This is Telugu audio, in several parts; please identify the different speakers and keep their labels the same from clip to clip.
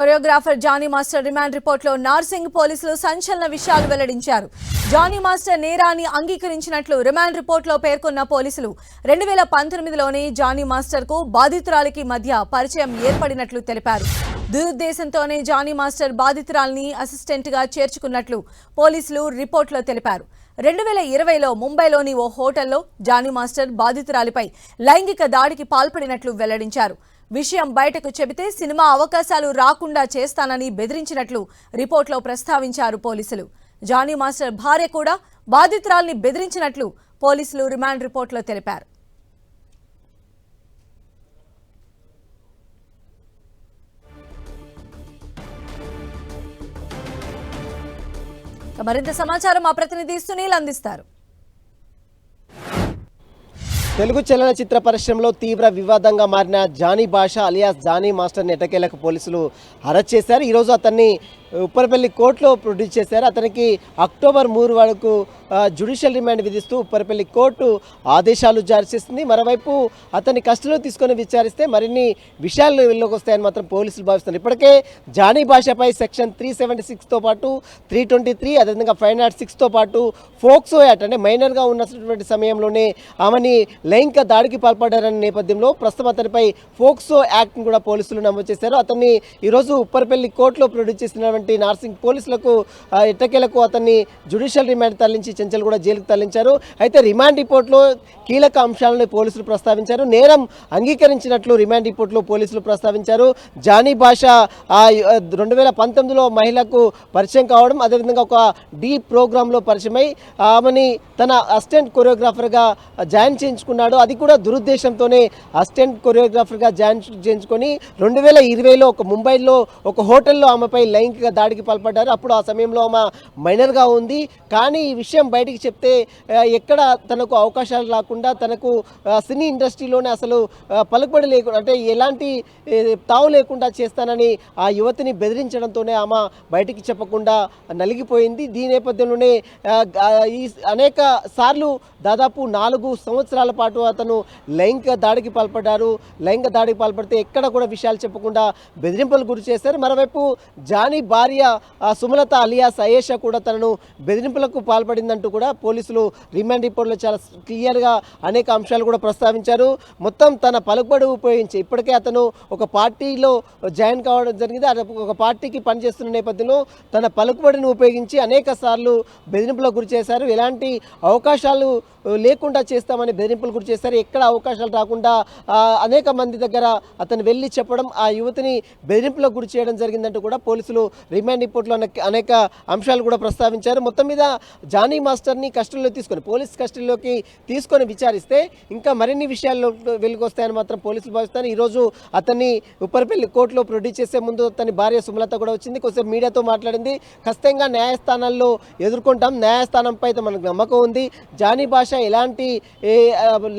Speaker 1: కొరియోగ్రాఫర్ జానీ మాస్టర్ రిమాండ్ రిపోర్ట్లో నార్సింగ్ పోలీసులు సంచలన విషయాలు వెల్లడించారు. జానీ మాస్టర్ నేరాన్ని అంగీకరించినట్లు రిమాండ్ రిపోర్ట్లో పేర్కొన్న పోలీసులు 2019లోనే జానీ మాస్టర్కు బాధితురాలికి మధ్య పరిచయం ఏర్పడినట్లు తెలిపారు. దురుద్దేశంతోనే జానీ మాస్టర్ బాధితురాలిని అసిస్టెంట్గా చేర్చుకున్నట్లు పోలీసులు రిపోర్ట్లో తెలిపారు. 2020లో ముంబైలోని ఓ హోటల్లో జానీ మాస్టర్ బాధితురాలిపై లైంగిక దాడికి పాల్పడినట్లు వెల్లడించారు. విషయం బయటకు చెబితే సినిమా అవకాశాలు రాకుండా చేస్తానని బెదిరించినట్లు రిపోర్ట్లో ప్రస్తావించారు పోలీసులు. జానీ మాస్టర్ భార్య కూడా బాధితురాల్ని బెదిరించినట్లు పోలీసులు రిమాండ్ రిపోర్ట్లో తెలిపారు. మరింత సమాచారం మా ప్రతినిధి సునీల్ అందిస్తారు.
Speaker 2: తెలుగు చలనచిత్ర పరిశ్రమలో తీవ్ర వివాదంగా మారిన జానీ భాషా అలియాస్ జానీ మాస్టర్ని ఎట్టకేలకు పోలీసులు అరెస్ట్ చేశారు. ఈరోజు అతన్ని ఉప్పరపల్లి కోర్టులో ప్రొడ్యూస్ చేశారు. అతనికి అక్టోబర్ 3 వరకు జ్యుడిషియల్ రిమాండ్ విధిస్తూ ఉప్పరపల్లి కోర్టు ఆదేశాలు జారీ చేస్తుంది. మరోవైపు అతన్ని కస్టడీలో తీసుకొని విచారిస్తే మరిన్ని విషయాలు వెళ్ళలోకి వస్తాయని మాత్రం పోలీసులు భావిస్తున్నారు. ఇప్పటికే జానీ భాషపై సెక్షన్ 376తో పాటు 323 అదేవిధంగా 506తో పాటు ఫోక్సో యాక్ట్ అంటే మైనర్గా ఉన్నటువంటి సమయంలోనే ఆమెని లైంగిక దాడికి పాల్పడ్డారనే నేపథ్యంలో ప్రస్తుతం అతనిపై ఫోక్సో యాక్ట్ని కూడా పోలీసులు నమోదు చేశారు. అతన్ని ఈరోజు ఉప్పరపల్లి కోర్టులో ప్రొడ్యూస్ చేసినటువంటి నార్సింగ్ పోలీసులకు ఎట్టకేలకు అతన్ని జ్యుడిషియల్ రిమాండ్ తరలించి చెంచల్ కూడా జైలుకు తరలించారు. అయితే రిమాండ్ రిపోర్ట్లో కీలక అంశాలను పోలీసులు ప్రస్తావించారు. నేరం అంగీకరించినట్లు రిమాండ్ రిపోర్ట్లో పోలీసులు ప్రస్తావించారు. జానీ భాషా 2019లో మహిళకు పరిచయం కావడం, అదేవిధంగా ఒక డీ ప్రోగ్రాంలో పరిచయమై ఆమెని తన అసిస్టెంట్ కొరియోగ్రాఫర్గా జాయిన్ చేయించుకున్నాడు. అది కూడా దురుద్దేశంతోనే అసిస్టెంట్ కొరియోగ్రాఫర్గా జాయిన్ చేయించుకొని 2020లో ఒక ముంబైలో ఒక హోటల్లో ఆమెపై లైంగిక దాడికి పాల్పడ్డారు. అప్పుడు ఆ సమయంలో ఆమె మైనర్గా ఉంది. కానీ ఈ విషయం బయటికి చెప్తే ఎక్కడ తనకు అవకాశాలు రాకుండా తనకు సినీ ఇండస్ట్రీలోనే అసలు పలుకుబడి లేకుండా అంటే ఎలాంటి తావు లేకుండా చేస్తానని ఆ యువతిని బెదిరించడంతోనే ఆమె బయటికి చెప్పకుండా నలిగిపోయింది. దీని నేపథ్యంలోనే ఈ అనేక సార్లు దాదాపు 4 సంవత్సరాల పాటు అతను లైంగిక దాడికి పాల్పడ్డారు. లైంగిక దాడికి పాల్పడితే ఎక్కడ కూడా విషయాలు చెప్పకుండా బెదిరింపులు గురి చేశారు. మరోవైపు జానీ భార్య సుమలత అలియాస్ అయేషా కూడా తనను బెదిరింపులకు పాల్పడిందంటూ కూడా పోలీసులు రిమాండ్ రిపోర్ట్లో చాలా క్లియర్గా అనేక అంశాలు కూడా ప్రస్తావించారు. మొత్తం తన పలుకుబడి ఉపయోగించి ఇప్పటికే అతను ఒక పార్టీలో జాయిన్ కావడం జరిగింది. ఒక పార్టీకి పనిచేస్తున్న నేపథ్యంలో తన పలుకుబడిని ఉపయోగించి అనేక సార్లు బెదిరింపులకు గురి చేశారు. ఎలాంటి అవకాశాలు లేకుండా చేస్తామని బెదిరింపులు గురి చేశారు. ఎక్కడ అవకాశాలు రాకుండా అనేక మంది దగ్గర అతను వెళ్ళి చెప్పడం, ఆ యువతిని బెదిరింపులకు గురి చేయడం జరిగిందంటూ కూడా పోలీసులు రిమాండ్ రిపోర్ట్లో అనేక అంశాలు కూడా ప్రస్తావించారు. మొత్తం మీద జానీ మాస్టర్ని కస్టడీలో తీసుకొని పోలీస్ కస్టడీలోకి తీసుకొని విచారిస్తే ఇంకా మరిన్ని విషయాల్లో వెలుగొస్తాయని మాత్రం పోలీసులు భావిస్తారు. ఈరోజు అతన్ని ఉప్పరపల్లి కోర్టులో ప్రొడ్యూస్ చేసే ముందు అతని భార్య సుమలత కూడా వచ్చింది. కొంచెం మీడియాతో మాట్లాడింది. ఖచ్చితంగా న్యాయస్థానాల్లో ఎదుర్కొంటాం, న్యాయస్థానంపై అయితే మనకు నమ్మకం ఉంది. జానీ భాష ఎలాంటి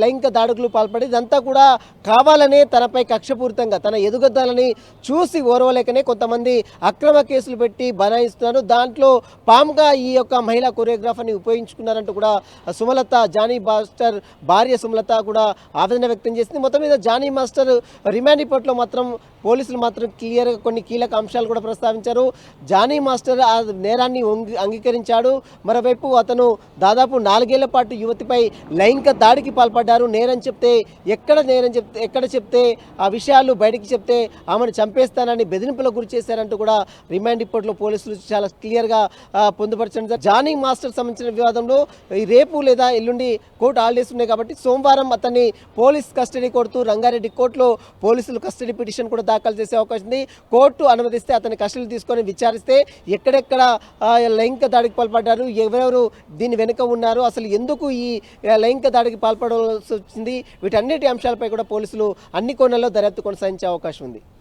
Speaker 2: లైంగిక దాడులకు పాల్పడి ఇదంతా కూడా కావాలనే తనపై కక్షపూరితంగా తన ఎదుగుదలని చూసి ఓర్వలేకనే కొంతమంది అక్రమ కేసులు పెట్టి బనాయిస్తున్నారు. దాంట్లో పాముగా ఈ యొక్క మహిళా కొరియోగ్రాఫర్ని ఉపయోగించుకున్నారంటూ కూడా సుమలత జానీ మాస్టర్ భార్య సుమలత కూడా ఆవేదన వ్యక్తం చేసింది. మొత్తం మీద జానీ మాస్టర్ రిమాండ్ రిపోర్ట్లో మాత్రం పోలీసులు మాత్రం క్లియర్గా కొన్ని కీలక అంశాలు కూడా ప్రస్తావించారు. జానీ మాస్టర్ ఆ నేరాన్ని అంగీకరించాడు. మరోవైపు అతను దాదాపు 4 ఏళ్ల పాటు యువతిపై లైంగిక దాడికి పాల్పడ్డారు. ఎక్కడ చెప్తే ఆ విషయాలు బయటికి చెప్తే ఆమెను చంపేస్తానని బెదిరింపులకు గురి చేశారంటూ కూడా రిమాండ్ రిపోర్ట్లో పోలీసులు చాలా క్లియర్గా పొందుపరచడం. జానీ మాస్టర్ సంబంధించిన వివాదంలో రేపు లేదా ఎల్లుండి కోర్టు హాలిడేస్ ఉన్నాయి కాబట్టి సోమవారం అతన్ని పోలీస్ కస్టడీ కోరుతూ రంగారెడ్డి కోర్టులో పోలీసులు కస్టడీ పిటిషన్ కూడా దాఖలు చేసే అవకాశం ఉంది. కోర్టు అనుమతిస్తే అతని కస్టడీ తీసుకొని విచారిస్తే ఎక్కడెక్కడ లైంగిక దాడికి పాల్పడ్డారు, ఎవరెవరు దీని వెనుక ఉన్నారు, అసలు ఎందుకు ఈ లైంగిక దాడికి పాల్పడాల్సి వచ్చింది, వీటన్నిటి అంశాలపై కూడా పోలీసులు అన్ని కోణాల్లో దర్యాప్తు కొనసాగించే అవకాశం ఉంది.